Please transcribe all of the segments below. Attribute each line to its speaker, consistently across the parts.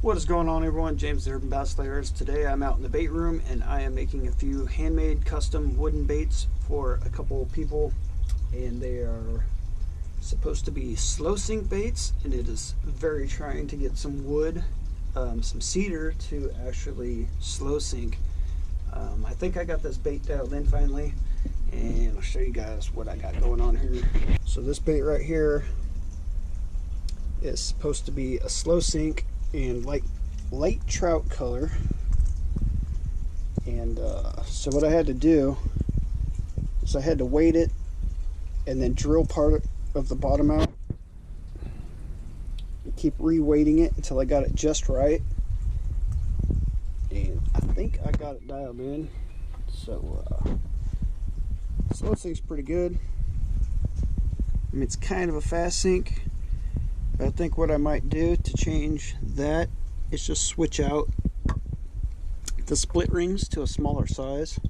Speaker 1: What is going on, everyone? James the Urban Bass Slayers. Today I'm out in the bait room and I am making a few handmade custom wooden baits for a couple people, and they are supposed to be slow sink baits, and it is very trying to get some wood, some cedar to actually slow sink. I think I got this bait dialed in finally, and I'll show you guys what I got going on here. So this bait right here is supposed to be a slow sink and light trout color, and so what I had to do is I had to weight it and then drill part of the bottom out and keep re-weighting it until I got it just right, and I think I got it dialed in. So slow sink's pretty good. I mean, it's kind of a fast sink. I think what I might do to change that is just switch out the split rings to a smaller size.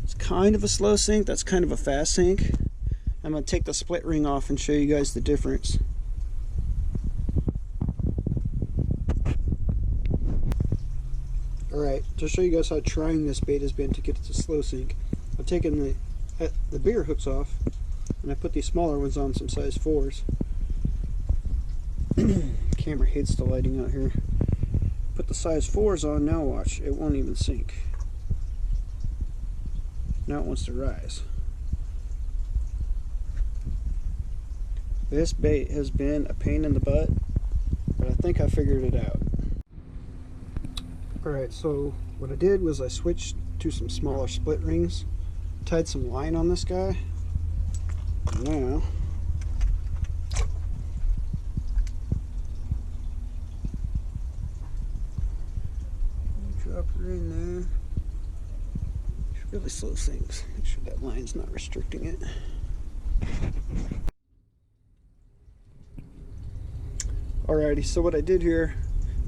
Speaker 1: It's kind of a slow sink, that's kind of a fast sink. I'm going to take the split ring off and show you guys the difference. Alright, to show you guys how trying this bait has been to get it to slow sink, I've taken the bigger hooks off and I put these smaller ones on, some size 4s. Camera hates the lighting out here. Put the size 4s on, now watch, it won't even sink. Now it wants to rise. This bait has been a pain in the butt, but I think I figured it out. Alright, so what I did was I switched to some smaller split rings, tied some line on this guy. Now, drop her in there. It's really slow sinks. Make sure that line's not restricting it. Alrighty, so what I did here,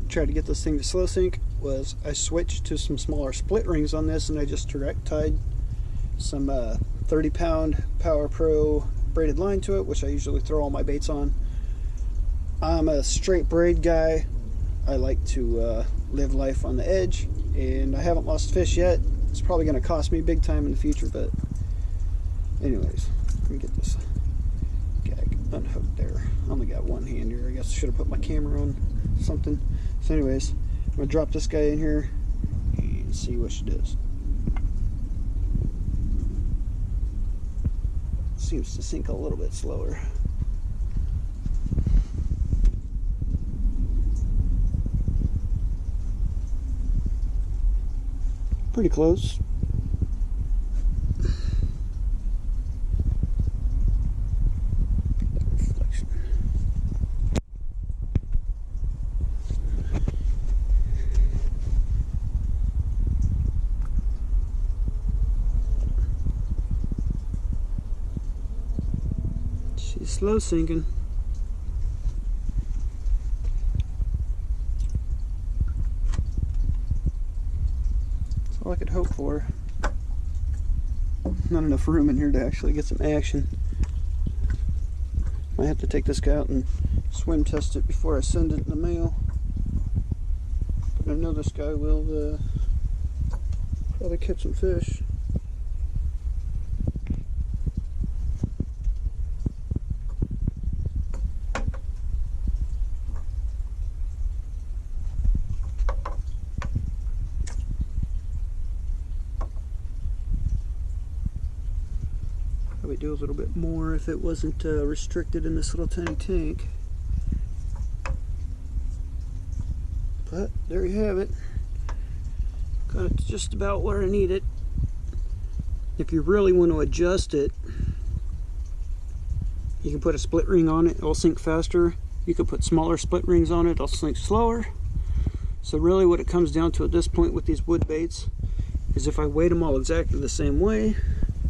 Speaker 1: try to get this thing to slow sink, was I switched to some smaller split rings on this, and I just direct tied some 30-pound Power Pro braided line to it, which I usually throw all my baits on. I'm a straight braid guy. I like to live life on the edge, and I haven't lost fish yet. It's probably going to cost me big time in the future, but anyways, let me get this gag unhooked there. I only got one hand here. I guess I should have put my camera on something. So anyways, I'm going to drop this guy in here and see what she does. Seems to sink a little bit slower. Pretty close. She's slow sinking. That's all I could hope for. Not enough room in here to actually get some action. Might have to take this guy out and swim test it before I send it in the mail. But I know this guy will probably catch some fish. Probably do a little bit more if it wasn't restricted in this little tiny tank. But there you have it. Got it just about where I need it. If you really want to adjust it, you can put a split ring on it, it'll sink faster. You could put smaller split rings on it, it'll sink slower. So really what it comes down to at this point with these wood baits is if I weight them all exactly the same way,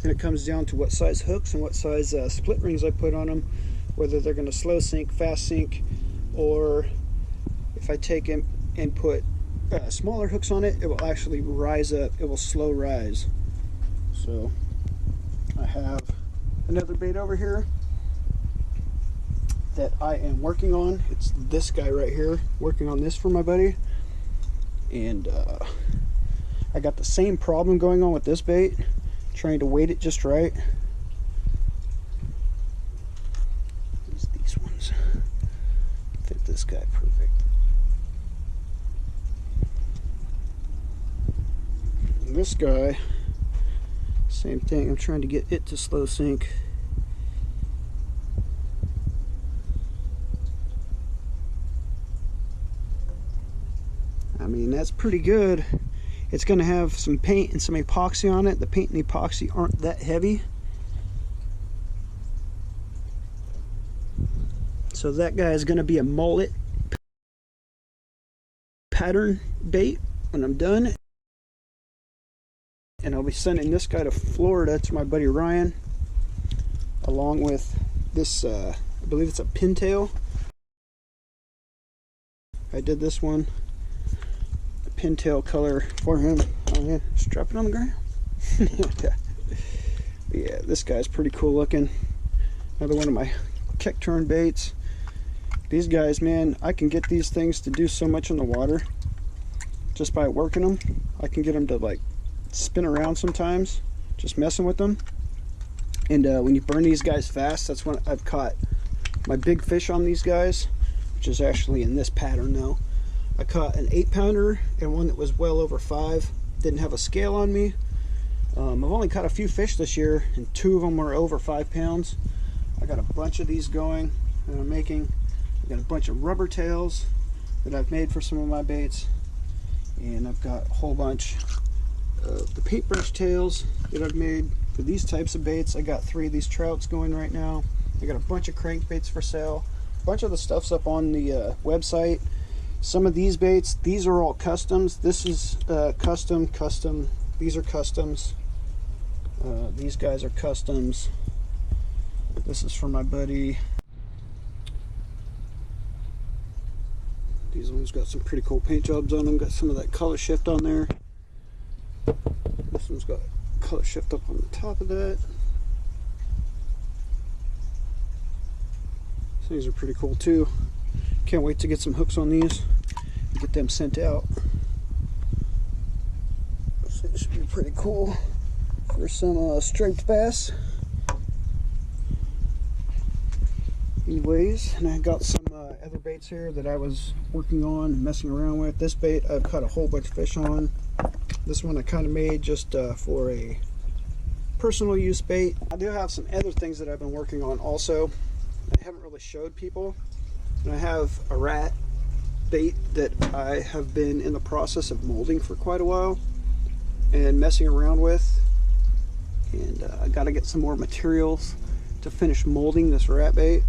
Speaker 1: then it comes down to what size hooks and what size split rings I put on them, whether they're going to slow sink, fast sink, or if I take them and put smaller hooks on it, it will actually rise up. It will slow rise. So I have another bait over here that I am working on. It's this guy right here, working on this for my buddy. And I got the same problem going on with this bait, trying to weight it just right. These ones fit this guy perfect. And this guy, same thing. I'm trying to get it to slow sink. I mean, that's pretty good. It's going to have some paint and some epoxy on it. The paint and epoxy aren't that heavy. So that guy is going to be a mullet pattern bait when I'm done. And I'll be sending this guy to Florida to my buddy Ryan, along with this, I believe it's a pintail. I did this one, a pintail color for him. Oh yeah, just drop it on the ground. Yeah, this guy's pretty cool looking. Another one of my kick turn baits. These guys, man, I can get these things to do so much in the water just by working them. I can get them to like spin around sometimes, just messing with them. And when you burn these guys fast, that's when I've caught my big fish on these guys, which is actually in this pattern now. I caught an 8-pounder and one that was well over 5. Didn't have a scale on me. I've only caught a few fish this year, and 2 of them were over 5 pounds. I got a bunch of these going that I'm making. I got a bunch of rubber tails that I've made for some of my baits, and I've got a whole bunch of the paintbrush tails that I've made for these types of baits. I got 3 of these trouts going right now. I got a bunch of crankbaits for sale. A bunch of the stuff's up on the website. Some of these baits, these are all customs. This is custom. These are customs. These guys are customs. This is for my buddy. These ones got some pretty cool paint jobs on them. Got some of that color shift on there. This one's got color shift up on the top of that. These are pretty cool too. Can't wait to get some hooks on these and get them sent out. This should be pretty cool for some striped bass. Anyways, and I got some other baits here that I was working on and messing around with. This bait I've caught a whole bunch of fish on. This one I kind of made just for a personal use bait. I do have some other things that I've been working on also. I haven't really showed people. And I have a rat bait that I have been in the process of molding for quite a while and messing around with. And I got to get some more materials to finish molding this rat bait.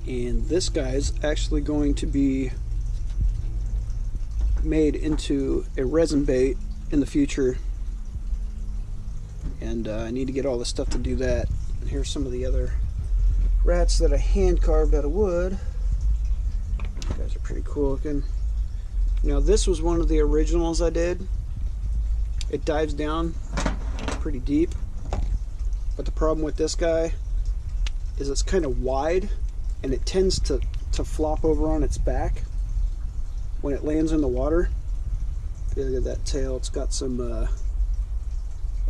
Speaker 1: And this guy's actually going to be made into a resin bait in the future, and I need to get all the stuff to do that. And here's some of the other rats that I hand carved out of wood. These guys are pretty cool looking. Now this was one of the originals I did. It dives down pretty deep, but the problem with this guy is it's kind of wide and it tends to flop over on its back when it lands in the water. Look at that tail. It's got some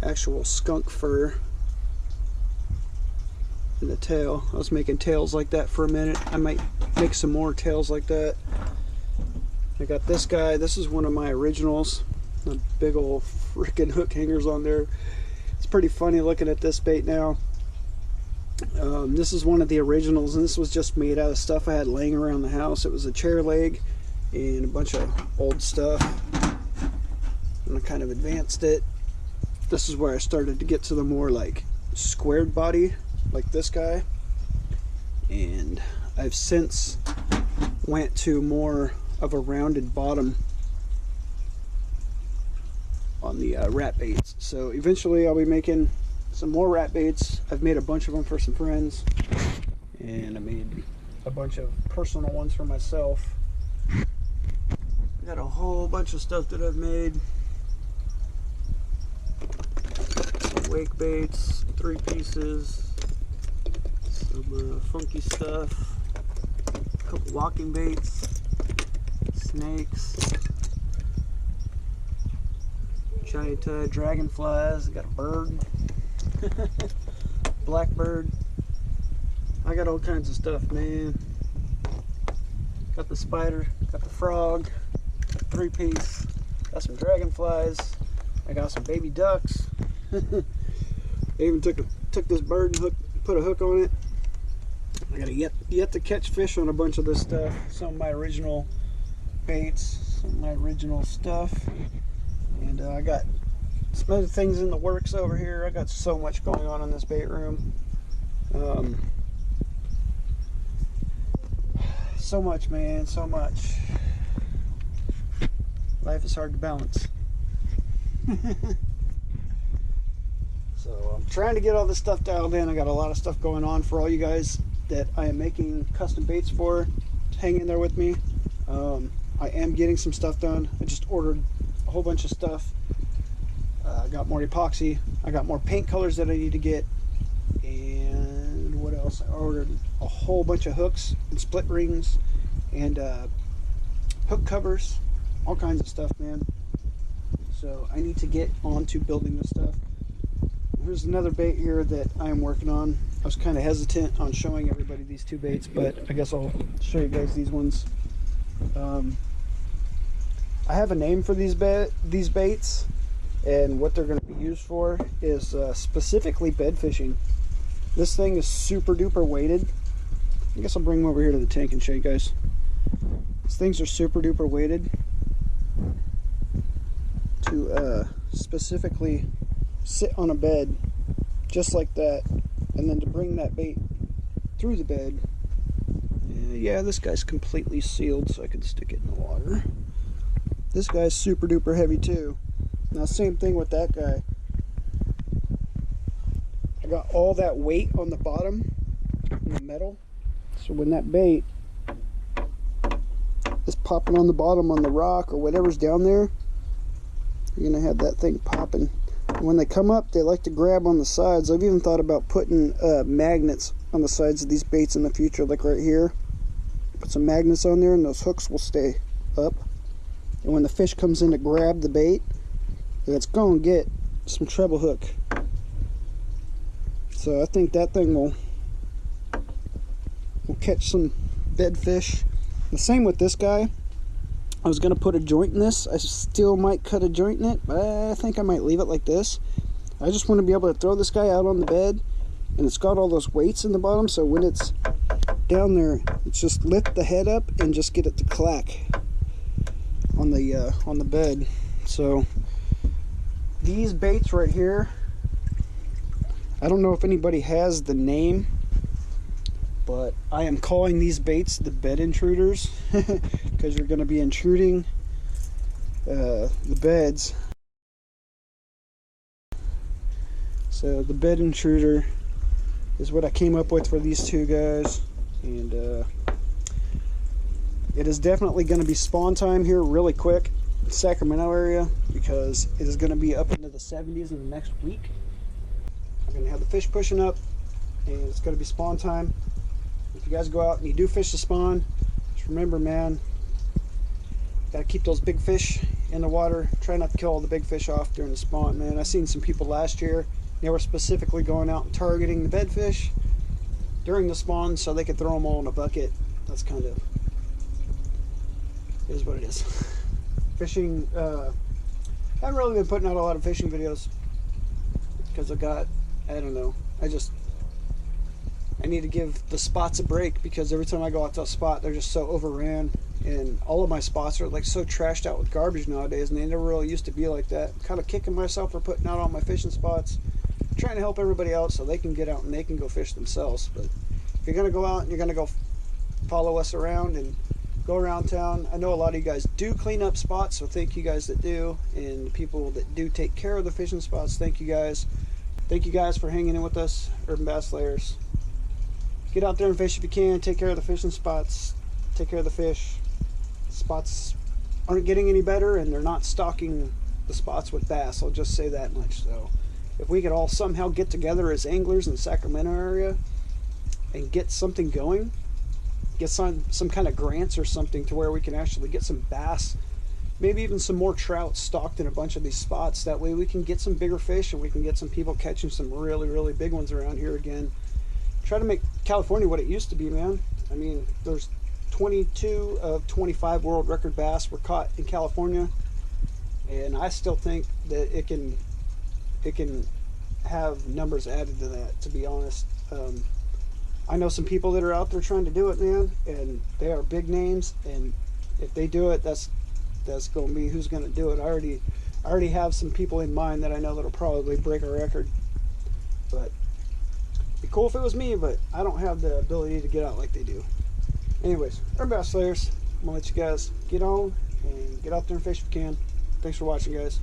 Speaker 1: actual skunk fur in the tail. I was making tails like that for a minute. I might make some more tails like that. I got this guy. This is one of my originals. The big old freaking hook hangers on there. It's pretty funny looking at this bait now. This is one of the originals, and this was just made out of stuff I had laying around the house. It was a chair leg and a bunch of old stuff, and I kind of advanced it. This is where I started to get to the more like squared body, like this guy, and I've since went to more of a rounded bottom on the rat baits. So eventually I'll be making some more rat baits. I've made a bunch of them for some friends, and I made a bunch of personal ones for myself. I got a whole bunch of stuff that I've made. Some wake baits, 3 pieces, some funky stuff, a couple walking baits, snakes, giant dragonflies. I got a bird, blackbird. I got all kinds of stuff, man. Got the spider, got the frog, 3-piece, got some dragonflies, I got some baby ducks. I even took this bird and put a hook on it. I got yet to catch fish on a bunch of this stuff. Some of my original baits, some of my original stuff, and I got some other things in the works over here. I got so much going on in this bait room. So much, man, so much. Life is hard to balance. So I'm trying to get all this stuff dialed in. I got a lot of stuff going on for all you guys that I am making custom baits for. Hang in there with me. I am getting some stuff done. I just ordered a whole bunch of stuff. I got more epoxy. I got more paint colors that I need to get. And what else? I ordered a whole bunch of hooks and split rings and hook covers, all kinds of stuff, man. So I need to get on to building this stuff. Here's another bait here that I am working on. I was kind of hesitant on showing everybody these 2 baits, but I guess I'll show you guys these ones. I have a name for these baits, and what they're going to be used for is specifically bed fishing. This thing is super duper weighted. I guess I'll bring them over here to the tank and show you guys. These things are super duper weighted to specifically sit on a bed just like that, and then to bring that bait through the bed. Yeah, this guy's completely sealed so I can stick it in the water. This guy's super duper heavy too. Now same thing with that guy. I got all that weight on the bottom in the metal, so when that bait is popping on the bottom on the rock or whatever's down there, you're gonna have that thing popping. When they come up, they like to grab on the sides. I've even thought about putting magnets on the sides of these baits in the future, like right here. Put some magnets on there and those hooks will stay up. And when the fish comes in to grab the bait, it's going to get some treble hook. So I think that thing will catch some bed fish. The same with this guy. I was going to put a joint in this. I still might cut a joint in it, but I think I might leave it like this. I just want to be able to throw this guy out on the bed, and it's got all those weights in the bottom, so when it's down there, it's just lift the head up and just get it to clack on the bed. So these baits right here, I don't know if anybody has the name, but I am calling these baits the bed intruders because you're going to be intruding the beds. So the bed intruder is what I came up with for these 2 guys, and it is definitely going to be spawn time here really quick in the Sacramento area, because it is going to be up into the 70s in the next week. I'm going to have the fish pushing up, and it's going to be spawn time. If you guys go out and you do fish the spawn, just remember, man, gotta keep those big fish in the water. Try not to kill all the big fish off during the spawn, man. I seen some people last year, they were specifically going out and targeting the bed fish during the spawn so they could throw them all in a bucket. That's kind of, it is what it is. Fishing, I haven't really been putting out a lot of fishing videos because I don't know, I need to give the spots a break, because every time I go out to a spot, they're just so overran, and all of my spots are like so trashed out with garbage nowadays, and they never really used to be like that. I'm kind of kicking myself for putting out all my fishing spots, I'm trying to help everybody out so they can get out and they can go fish themselves. But if you're gonna go out and you're gonna go follow us around and go around town, I know a lot of you guys do clean up spots, so thank you guys that do, and the people that do take care of the fishing spots, thank you guys. Thank you guys for hanging in with us, Urban Bass Slayers. Get out there and fish if you can. Take care of the fishing spots. Take care of the fish. Spots aren't getting any better, and they're not stocking the spots with bass. I'll just say that much. So if we could all somehow get together as anglers in the Sacramento area and get something going, get some kind of grants or something to where we can actually get some bass, maybe even some more trout stocked in a bunch of these spots. That way we can get some bigger fish, and we can get some people catching some really, really big ones around here again. Try to make California what it used to be, man. I mean, there's 22 of 25 world record bass were caught in California, and I still think that it can have numbers added to that, to be honest. I know some people that are out there trying to do it, man, and they are big names, and if they do it, that's going to be who's going to do it. I already have some people in mind that I know that'll probably break a record. But it'd be cool if it was me, but I don't have the ability to get out like they do. Anyways, our bass slayers, I'm gonna let you guys get on and get out there and fish if you can. Thanks for watching, guys.